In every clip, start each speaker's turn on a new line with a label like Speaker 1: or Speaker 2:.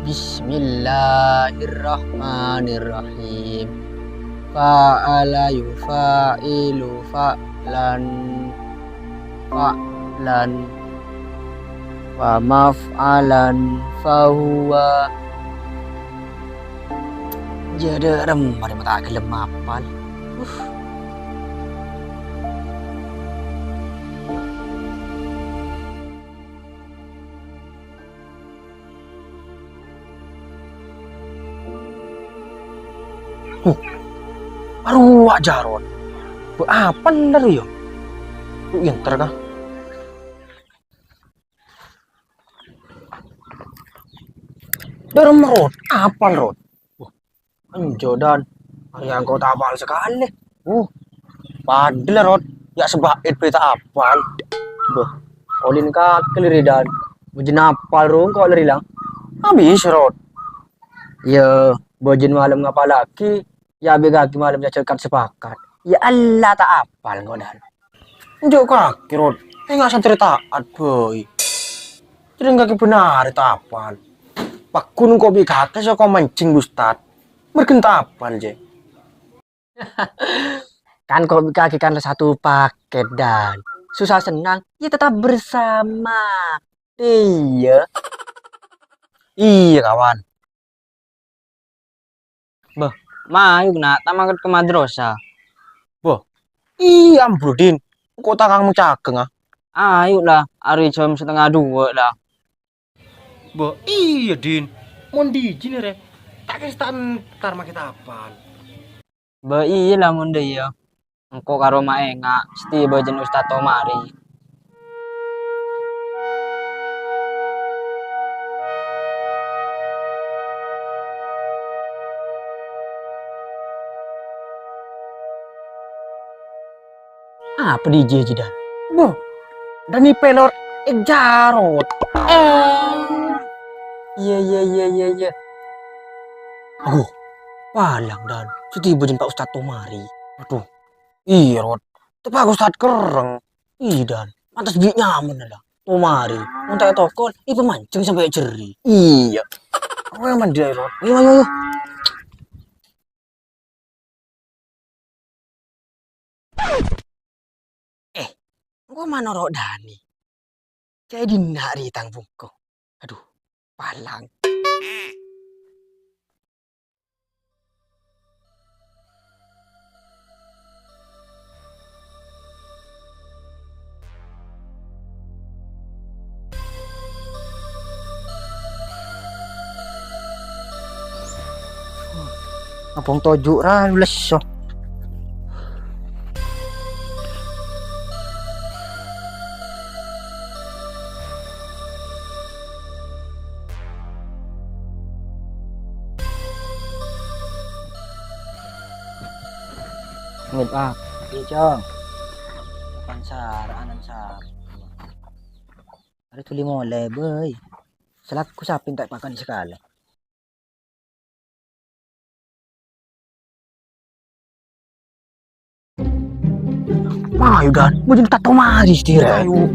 Speaker 1: Bismillahirrahmanirrahim. Fa'ala yufa'ilu fa'lan fa'lan wa maf'alan fahuwa. Jederem mari mata gelem apal. Aruh jarot. Bu apa ntar yo? Bu inter kah? Derem rot, apal rot. Anjodan, hari yang kau tapal sekali. Padahal rot, ya sebait berita apal. Beh, olin ka keliridan. Bujin apal rong kau lerilang. Habis rot. Ya, bujin malam ngapa lagi? Ya begaki malam cerkat sepakat. Ya Allah tak apal kau dan. Njuk kaki rot. Enggak sanceritaat boy. Jadi enggak benar itu apal. Pak kun kau bikake so kau mancing Ustad. Mergenta apal je. Kan kau bikake kan satu paket dan susah senang ya tetap bersama. Iya. Iya kawan. Bah, mayuk nak tamat ke madrasah. Bah, iya Ambrudin. Kok tak kamu cageng ah? Ayo lah, hari jam 1:30 lah.
Speaker 2: Bah, iya Din. Mon dijin re. Tak kestan tar make tapan.
Speaker 1: Bah, iya lah munde ya. Engko karo mak enggak, mesti bojen Ustaz Tomari. Apa DJ jidan?
Speaker 2: Boh, Dani pelor jarot.
Speaker 1: Iya. Oh, walang dan. Suti bojen Pak Ustaz Tomari.
Speaker 2: Aduh, iya rot.
Speaker 1: Tapi aku Ustaz kereng. Iya dan. Mantas beli nyaman lah. Tomari. Untuk tokol, itu mancing sampai jeri. Iya.
Speaker 2: Aku yang mandi rot.
Speaker 1: Ayo. Gua mana rok Dani? Jadi nari tangbungko. Aduh, palang. Abang tojuk ra leso. Ngit ah, Ijong. Bukan anan sar. Hari tuli mulai, boy. Selaku sapin tak makan sekali. Wah, udah, mau jadi tato maris dia. Ayo.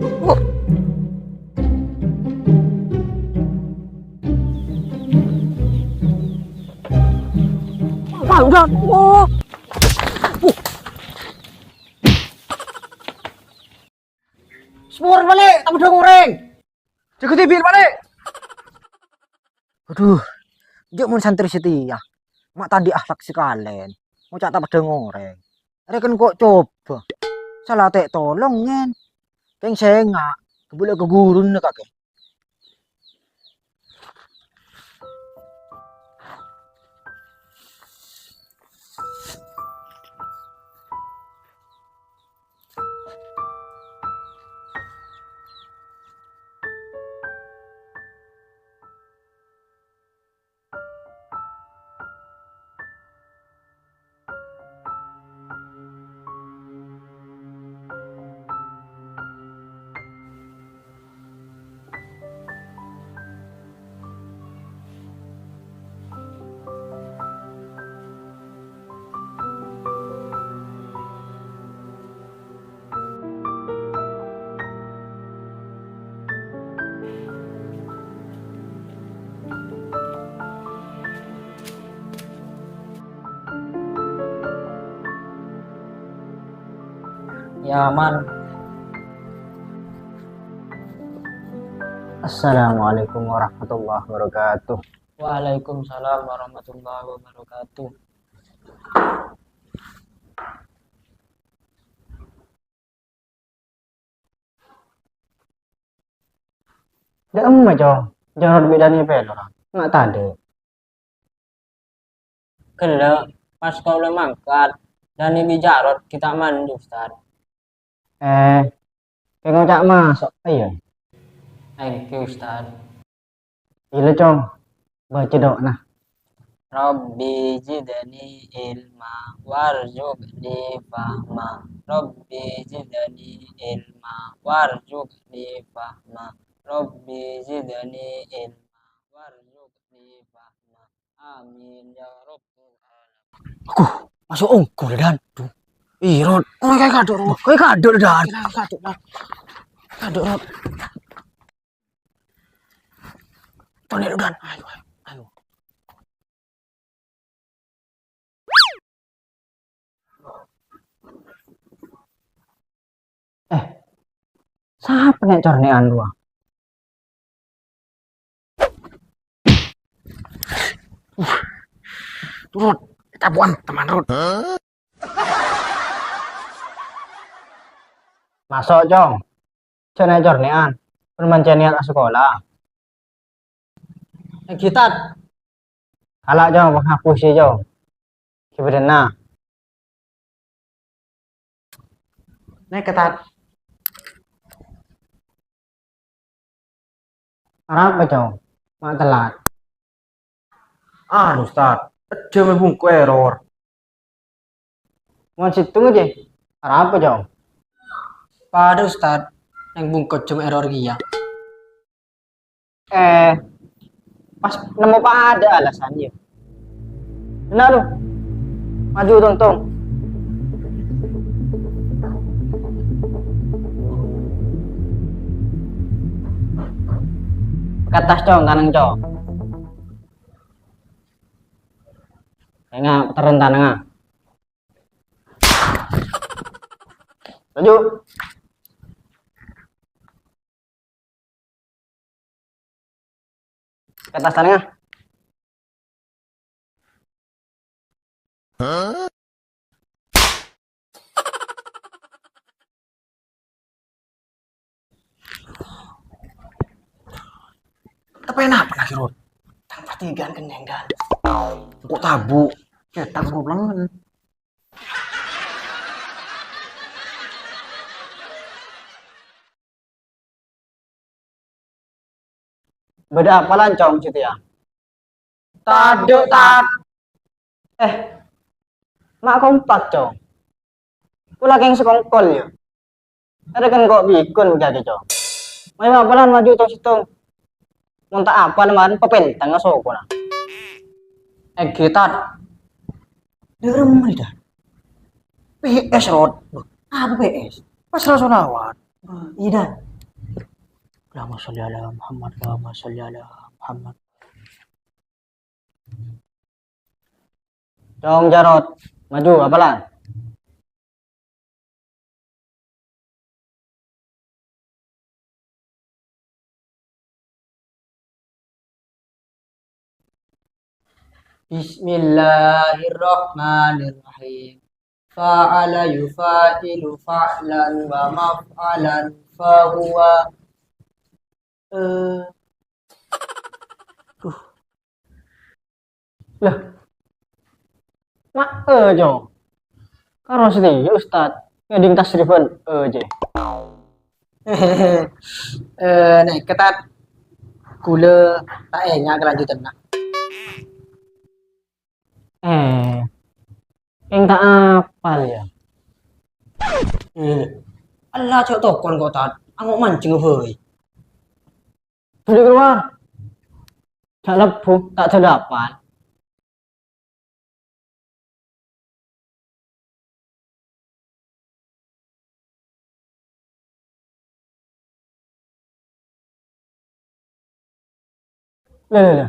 Speaker 1: Wah, udah. Oh.
Speaker 2: Semua balik, tak udah goreng. Jaga TV balik.
Speaker 1: Aduh, dia mau santri setia. Mak tadi akhlak sekalian. Mau cak tak pada ngoreng. Ada kan kok coba. Salah tek tolong ngen. Keng sengak. Kebule ke gurun nak kakek. Ya aman. Assalamualaikum warahmatullahi wabarakatuh. Waalaikumsalam warahmatullahi wabarakatuh. Dah emak jong. Jangan bedanya pelor. Nggak tadi. Kena pas kau le mangkat dan ini jarot kita mandi Ustaz. Kayak ngocak masuk. Iya. Thank you Ustaz. Gila cong. Baca doa nah. Rabbi zidni ilma warzuqni fahma. Rabbi zidni ilma warzuqni fahma. Rabbi zidni ilma warzuqni fahma. Amin ya rabbal alamin. Aku masuk ongkol dan tuh. Ih, Rod. Oh, kayak kaduk, Rod. Kayak kaduk dan. Kaduk, Rod. Kaduk, Rod. Tony dan. Ayo, ayo. Siapa nih cornean lu? Rod, tabuan teman Rod. Masuk, Jong. Cene cornean. Permancenian sekolah. Kita. Halak, Jong. Hapus sih, Jong. Sebenarnya. Nek ketat. Apa, Jong? Mak telat. Ustaz. Dia membungku error. Mau situ aja. Apa, Jong? Pada Ustaz. Yang bungkut cuma error dia. Pas nemu pada alasannya. Nah lu. Maju tong. Ke atas cong, kanan cong. Tengah, turun tanah. Maju. Ke atas tanah. Tapi enak apa lagi Rod? Tanpa tigaan kenyang dan. Kok tabu? Cetak gue belangan. Beda apa lancong situ ya? Taduk tak. Mak kompak cong. Pula yang sekongkol ya. Ada kan kok bikun jadi cong. Mau apalan maju tong situ. Muntah apa naman papentang nga soko na. Kita. Derem dah. PS Rod. Apa PS? Pas lawan. Ida. Allahumma sholli ala Muhammad, Allahumma sholli ala Muhammad. Jong Jarot, maju apalan? Bismillahirrahmanirrahim. Fa'ala yufa'ilu fa'lan wa maf'alan fahuwa lah mak jo karo sedih Ustad ngeding tasrifan je nek ketat gula tak kelanjutan nak yang tak apal ya Allah cok tokon kok tat angok mancing heuy sudah keluar tak lepuh tak terdapat lah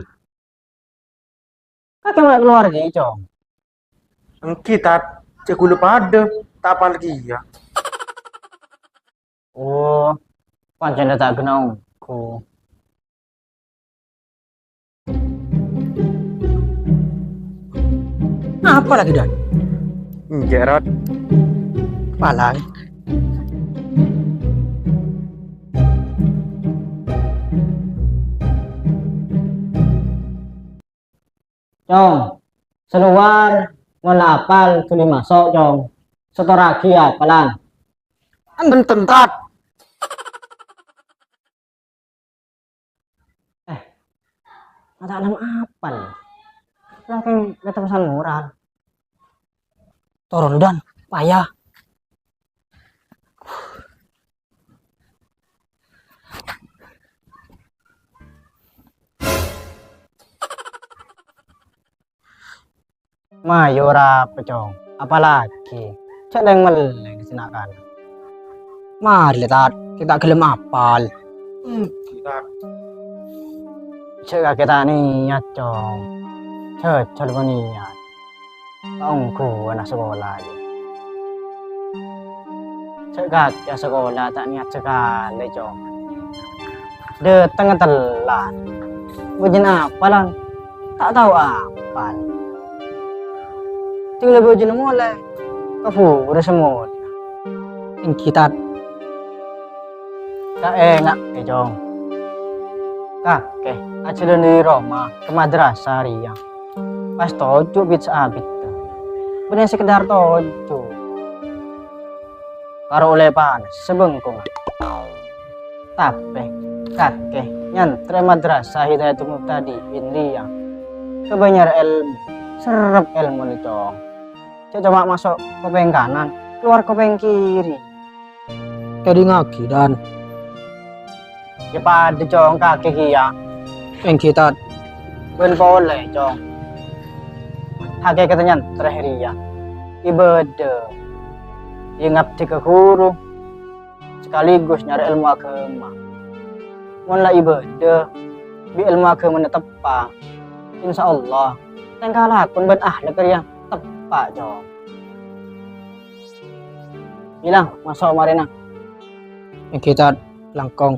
Speaker 1: kakek mulai keluar gini cong
Speaker 2: Kita cek gula pada tak apa lagi ya.
Speaker 3: Oh, pancen tak kenal ku.
Speaker 1: Apa lagi Dan?
Speaker 2: Enggak, Rod.
Speaker 1: Apa lagi?
Speaker 3: Cong, seluar menapal tuli masuk cong. Setoraki apalan.
Speaker 1: Enten tat.
Speaker 3: Mata alam apal. Lagi kata pesan murah.
Speaker 1: Turun Dan, payah.
Speaker 3: Mayora pecong. Apalagi cek yang meleng disinakan.
Speaker 1: Mari tat, kita gelem apal.
Speaker 2: Kita
Speaker 3: Cek kita niat cong. Cek coba niat. Kaungku anak sekolah aja. Cek ya sekolah tak niat sekali cong. De tengah telat. Bujin apalan? Tak tahu apal. Tinggal bujin mulai. Kafu udah semua.
Speaker 1: Yang kita
Speaker 3: Kak enak cong. Kakek aja di Roma ke madrasah ria. Pas tojo bit abit. Bener sekedar tojo. Karo oleh panas sebengkung. Tapi kakek nyantre madrasah Hidayatul Muhtadin ria. Kebanyakan ilmu, serap ilmu nih cong. Coba masuk kuping kanan, keluar kuping kiri.
Speaker 1: jadi ngaki Dan.
Speaker 3: Ya pada cong kakek kia.
Speaker 1: Yang kita
Speaker 3: Ben boleh cong. Hakik katanya terakhir ya. Ibadah. Ingat ke guru. Sekaligus nyari ilmu agama. Mulai ibadah. Bi ilmu agama tepat. Insya Allah. Tengkalah pun ben ahli kerja tepat cong. Bilang masuk marina.
Speaker 1: yang kita langkong.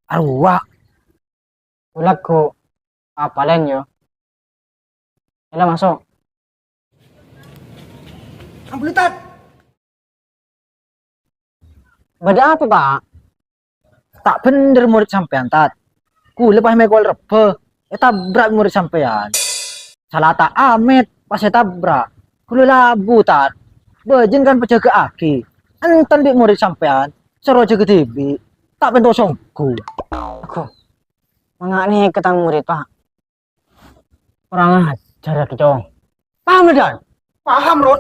Speaker 1: Arwah.
Speaker 3: Ulaku apalen yo. Ila masuk.
Speaker 2: ampun tat.
Speaker 3: Beda apa pak?
Speaker 1: Tak bener murid sampean tat. Ku lepas mekol rebe. Tabrak murid sampean. Salah tak amit pas tabrak. Ku labu tat. Bejin kan penjaga aki. Enten di murid sampean. Seru jaga tibi. Tak bentuk songku.
Speaker 3: Aku mengani ketang murid pak. Kurang ajar ya cong.
Speaker 1: Paham Dan?
Speaker 2: Paham, Rod.